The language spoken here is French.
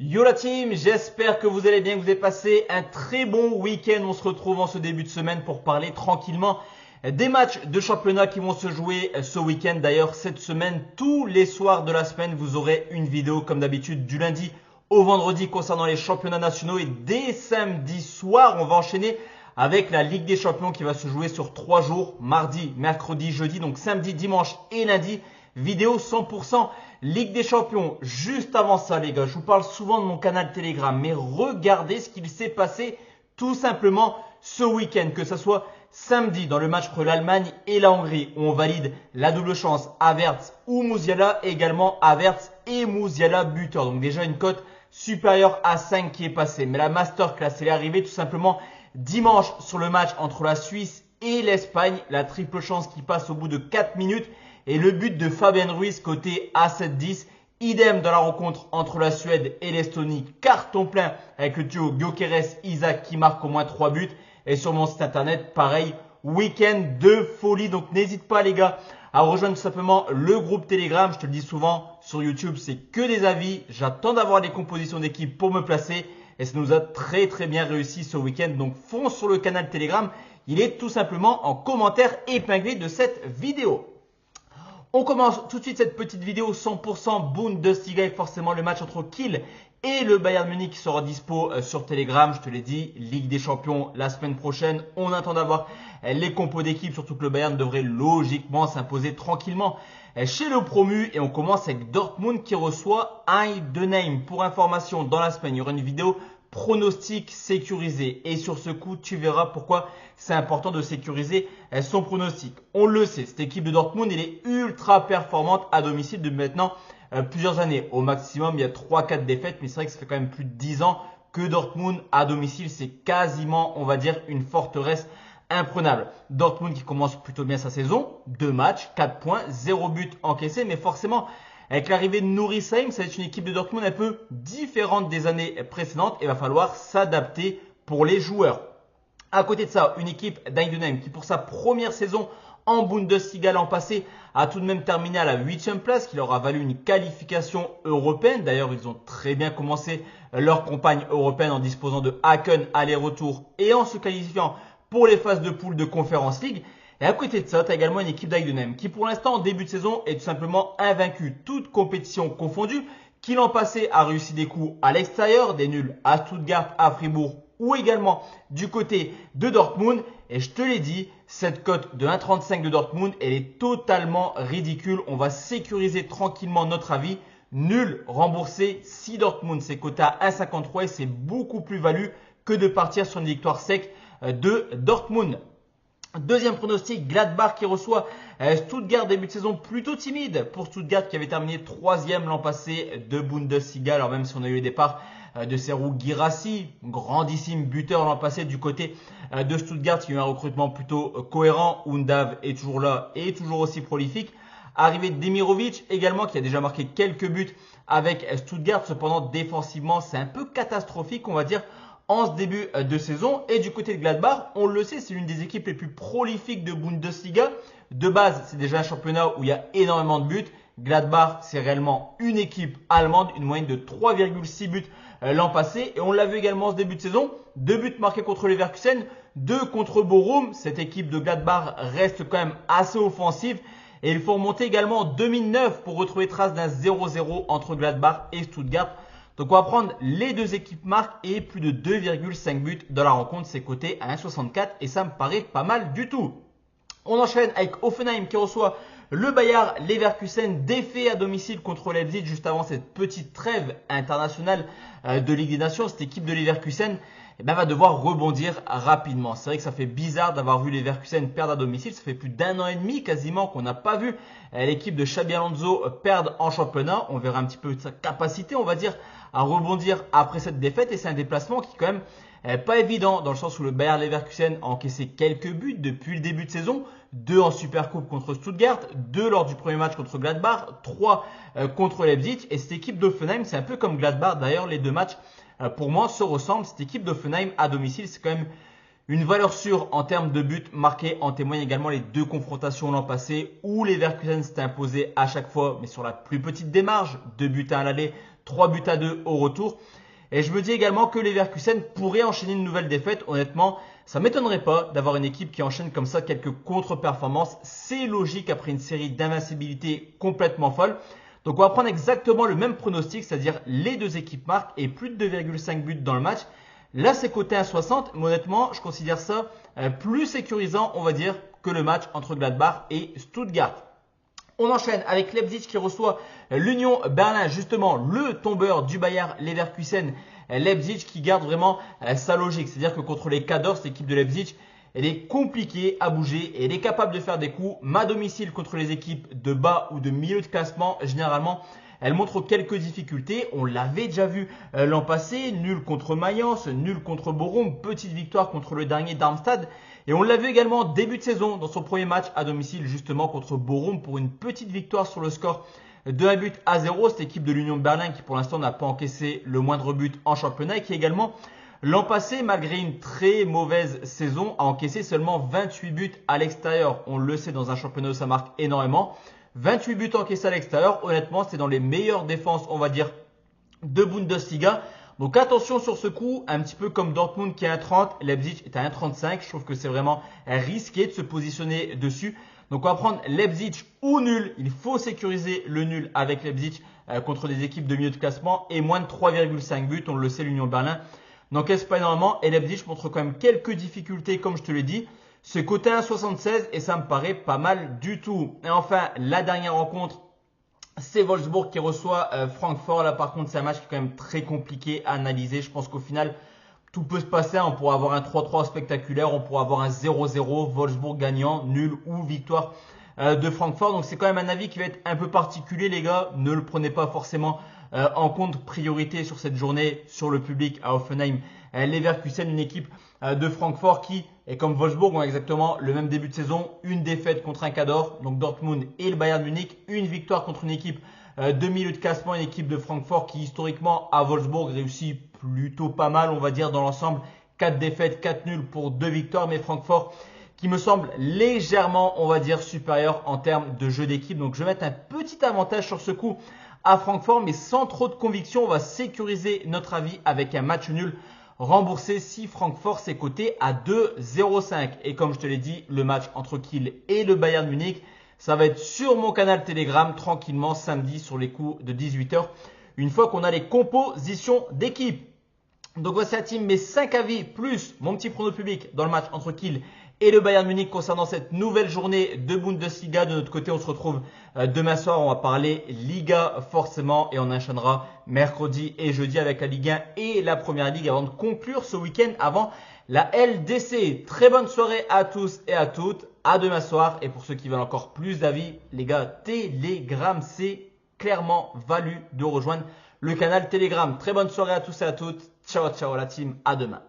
Yo la team, j'espère que vous allez bien, que vous avez passé un très bon week-end. On se retrouve en ce début de semaine pour parler tranquillement des matchs de championnat qui vont se jouer ce week-end. D'ailleurs, cette semaine, tous les soirs de la semaine, vous aurez une vidéo comme d'habitude du lundi au vendredi concernant les championnats nationaux. Et dès samedi soir, on va enchaîner avec la Ligue des Champions qui va se jouer sur 3 jours, mardi, mercredi, jeudi, donc samedi, dimanche et lundi. Vidéo 100% Ligue des Champions. Juste avant ça, les gars, je vous parle souvent de mon canal Telegram, mais regardez ce qu'il s'est passé tout simplement ce week-end, que ce soit samedi dans le match entre l'Allemagne et la Hongrie, où on valide la double chance Havertz ou Musiala, et également Havertz et Musiala buteur. Donc déjà une cote supérieure à 5 qui est passée. Mais la masterclass, elle est arrivée tout simplement dimanche sur le match entre la Suisse et l'Espagne. La triple chance qui passe au bout de 4 minutes. Et le but de Fabien Ruiz côté A7-10. Idem dans la rencontre entre la Suède et l'Estonie. Carton plein avec le duo Gyökeres-Isaac qui marque au moins 3 buts. Et sur mon site internet, pareil, week-end de folie. Donc n'hésite pas les gars à rejoindre tout simplement le groupe Telegram. Je te le dis souvent sur YouTube, c'est que des avis. J'attends d'avoir les compositions d'équipe pour me placer. Et ça nous a très bien réussi ce week-end. Donc fonce sur le canal Telegram. Il est tout simplement en commentaire épinglé de cette vidéo. On commence tout de suite cette petite vidéo 100% Bundesliga et forcément le match entre Kiel et le Bayern Munich qui sera dispo sur Telegram. Je te l'ai dit, Ligue des Champions la semaine prochaine. On attend d'avoir les compos d'équipe, surtout que le Bayern devrait logiquement s'imposer tranquillement chez le promu. Et on commence avec Dortmund qui reçoit Heidenheim. Pour information, dans la semaine, il y aura une vidéo pronostic sécurisé. Et sur ce coup, tu verras pourquoi c'est important de sécuriser son pronostic. On le sait, cette équipe de Dortmund, elle est ultra performante à domicile depuis maintenant plusieurs années. Au maximum, il y a 3-4 défaites, mais c'est vrai que ça fait quand même plus de 10 ans que Dortmund à domicile, c'est quasiment, on va dire, une forteresse imprenable. Dortmund qui commence plutôt bien sa saison, 2 matchs, 4 points, 0 but encaissé, mais forcément, avec l'arrivée de Nuri Sahin, ça va être une équipe de Dortmund un peu différente des années précédentes et il va falloir s'adapter pour les joueurs. À côté de ça, une équipe d'Heidenheim qui pour sa première saison en Bundesliga l'an passé a tout de même terminé à la 8e place qui leur a valu une qualification européenne. D'ailleurs, ils ont très bien commencé leur campagne européenne en disposant de Haken aller-retour et en se qualifiant pour les phases de poule de Conference League. Et à côté de ça, tu as également une équipe d'Heidenheim qui pour l'instant en début de saison est tout simplement invaincue, toute compétition confondue, qui l'an passé a réussi des coups à l'extérieur, des nuls à Stuttgart, à Fribourg ou également du côté de Dortmund. Et je te l'ai dit, cette cote de 1,35 de Dortmund, elle est totalement ridicule. On va sécuriser tranquillement notre avis. Nul remboursé si Dortmund c'est coté à 1,53 et c'est beaucoup plus value que de partir sur une victoire sec de Dortmund. Deuxième pronostic, Gladbach qui reçoit Stuttgart, début de saison plutôt timide pour Stuttgart qui avait terminé 3e l'an passé de Bundesliga. Alors même si on a eu le départ de Serhou Guirassy, grandissime buteur l'an passé du côté de Stuttgart, qui a eu un recrutement plutôt cohérent. Undav est toujours là et toujours aussi prolifique. Arrivée de Demirovic également qui a déjà marqué quelques buts avec Stuttgart. Cependant défensivement c'est un peu catastrophique on va dire en ce début de saison. Et du côté de Gladbach, on le sait, c'est l'une des équipes les plus prolifiques de Bundesliga. De base, c'est déjà un championnat où il y a énormément de buts. Gladbach, c'est réellement une équipe allemande, une moyenne de 3,6 buts l'an passé. Et on l'a vu également en ce début de saison, 2 buts marqués contre Leverkusen, 2 contre Bochum. Cette équipe de Gladbach reste quand même assez offensive. Et il faut remonter également en 2009 pour retrouver trace d'un 0-0 entre Gladbach et Stuttgart. Donc on va prendre les deux équipes marques et plus de 2,5 buts dans la rencontre, c'est coté à 1,64 et ça me paraît pas mal du tout. On enchaîne avec Hoffenheim qui reçoit le Bayer Leverkusen, défait à domicile contre Leipzig juste avant cette petite trêve internationale de Ligue des Nations. Cette équipe de Leverkusen va devoir rebondir rapidement. C'est vrai que ça fait bizarre d'avoir vu Leverkusen perdre à domicile. Ça fait plus d'1 an et demi quasiment qu'on n'a pas vu l'équipe de Xabi Alonso perdre en championnat. On verra un petit peu sa capacité, on va dire, à rebondir après cette défaite. Et c'est un déplacement qui est quand même pas évident dans le sens où le Bayer Leverkusen a encaissé quelques buts depuis le début de saison. 2 en Supercoupe contre Stuttgart, 2 lors du premier match contre Gladbach, 3 contre Leipzig. Et cette équipe d'Hoffenheim, c'est un peu comme Gladbach d'ailleurs, les deux matchs pour moi se ressemblent. Cette équipe d'Hoffenheim à domicile, c'est quand même une valeur sûre en termes de buts marqués. En témoignent également les 2 confrontations l'an passé où les Leverkusen s'étaient imposés à chaque fois, mais sur la plus petite des marges, 2 buts à l'aller, 3-2 au retour. Et je me dis également que Leverkusen pourrait enchaîner une nouvelle défaite. Honnêtement, ça m'étonnerait pas d'avoir une équipe qui enchaîne comme ça quelques contre-performances. C'est logique après une série d'invincibilité complètement folle. Donc on va prendre exactement le même pronostic, c'est-à-dire les deux équipes marquent et plus de 2,5 buts dans le match. Là c'est coté à 60, mais honnêtement je considère ça plus sécurisant on va dire que le match entre Gladbach et Stuttgart. On enchaîne avec Leipzig qui reçoit l'Union Berlin, justement le tombeur du Bayer Leverkusen. Leipzig qui garde vraiment sa logique, c'est-à-dire que contre les Cadors, l'équipe de Leipzig, elle est compliquée à bouger et elle est capable de faire des coups. À domicile contre les équipes de bas ou de milieu de classement, généralement, elle montre quelques difficultés. On l'avait déjà vu l'an passé, nul contre Mayence, nul contre Bochum, petite victoire contre le dernier Darmstadt. Et on l'a vu également début de saison dans son premier match à domicile justement contre Bochum pour une petite victoire sur le score de 1-0. Cette équipe de l'Union de Berlin qui pour l'instant n'a pas encaissé le moindre but en championnat et qui également l'an passé, malgré une très mauvaise saison, a encaissé seulement 28 buts à l'extérieur. On le sait, dans un championnat où ça marque énormément. 28 buts encaissés à l'extérieur, honnêtement, c'est dans les meilleures défenses, on va dire, de Bundesliga. Donc attention sur ce coup, un petit peu comme Dortmund qui est à 1,30, Leipzig est à 1,35. Je trouve que c'est vraiment risqué de se positionner dessus. Donc on va prendre Leipzig ou nul. Il faut sécuriser le nul avec Leipzig contre des équipes de milieu de classement et moins de 3,5 buts. On le sait, l'Union Berlin n'encaisse pas énormément et Leipzig montre quand même quelques difficultés comme je te l'ai dit. C'est coté à 1,76 et ça me paraît pas mal du tout. Et enfin, la dernière rencontre, c'est Wolfsburg qui reçoit Francfort. Là par contre, c'est un match qui est quand même très compliqué à analyser. Je pense qu'au final, tout peut se passer. On pourra avoir un 3-3 spectaculaire, on pourra avoir un 0-0, Wolfsburg gagnant, nul ou victoire de Francfort. Donc c'est quand même un avis qui va être un peu particulier les gars. Ne le prenez pas forcément en compte. Priorité sur cette journée, sur le public à Hoffenheim. Leverkusen, une équipe de Francfort qui est comme Wolfsburg, ont exactement le même début de saison. Une défaite contre un Cador, donc Dortmund et le Bayern Munich. Une victoire contre une équipe de milieu de classement, une équipe de Francfort qui historiquement à Wolfsburg réussit plutôt pas mal, on va dire dans l'ensemble. 4 défaites, 4 nuls pour 2 victoires, mais Francfort qui me semble légèrement, on va dire, supérieur en termes de jeu d'équipe. Donc je vais mettre un petit avantage sur ce coup à Francfort, mais sans trop de conviction. On va sécuriser notre avis avec un match nul remboursé si Francfort s'est coté à 2,05. Et comme je te l'ai dit, le match entre Kiel et le Bayern Munich, ça va être sur mon canal Telegram tranquillement samedi sur les coups de 18h. Une fois qu'on a les compositions d'équipe. Donc voici la team, mes 5 avis plus mon petit prono public dans le match entre Kiel et le Bayern Munich concernant cette nouvelle journée de Bundesliga. De notre côté, on se retrouve demain soir. On va parler Liga forcément et on enchaînera mercredi et jeudi avec la Ligue 1 et la Première Ligue avant de conclure ce week-end avant la LDC. Très bonne soirée à tous et à toutes. À demain soir. Et pour ceux qui veulent encore plus d'avis, les gars, Telegram, c'est clairement valu de rejoindre le canal Telegram. Très bonne soirée à tous et à toutes. Ciao, ciao la team. À demain.